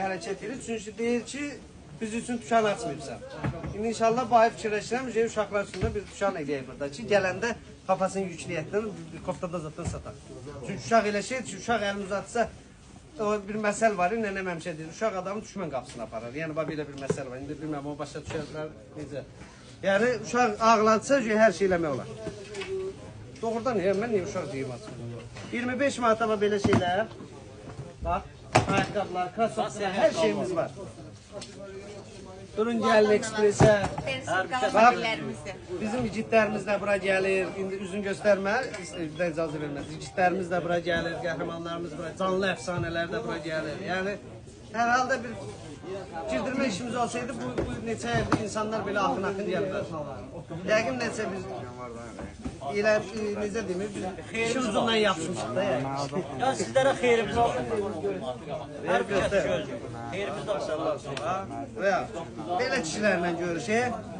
hərəkət edir. Çünki deyir ki, biz üçün dükan açmayıbsan. İndi inşallah bu ay fikirləşirəm, uşaqlar üçün də bir dükan eləyək burada ki, gələndə kafasını yükləyəkdən bir koftada zaten satar. Çünki uşaq elə şeydir ki, uşaq əlini uzatsa, o bir məsəl var, nənəm həmişə deyir, uşaq adamı düşmən qapısına aparar. Yəni, belə bir məsəl var. İndi bilməm, o başa düşərlər necə. Yəni, uşaq ağlansa, hər şey eləmək olar. Doğrudan, mən niyə uşaq deyim açım? 25 manata belə şeylər. Bax, ayaqqabılar, krasovkalar, hər şeyimiz var. Durun gəlin ekspresə. Bax, bizim igidlərimiz də bura gəlir. İndi üzün göstərmə, icazə verməz. İgidlərimiz də bura gəlir, qəhrəmanlarımız bura, canlı əfsanələr də bura gəlir. Yəni, hər halda bir girdirmə işimiz olsaydı, bu neçə insanlar belə axın-axın gəlirlər. Yəqin neçə biz elə necə demir, işin ucundan yapışmışıq da yəni. Ya sizlərə xeyrimiz olsun. Ver göstər. Xeyrimiz olsun. Belə kişilərlə görüşək.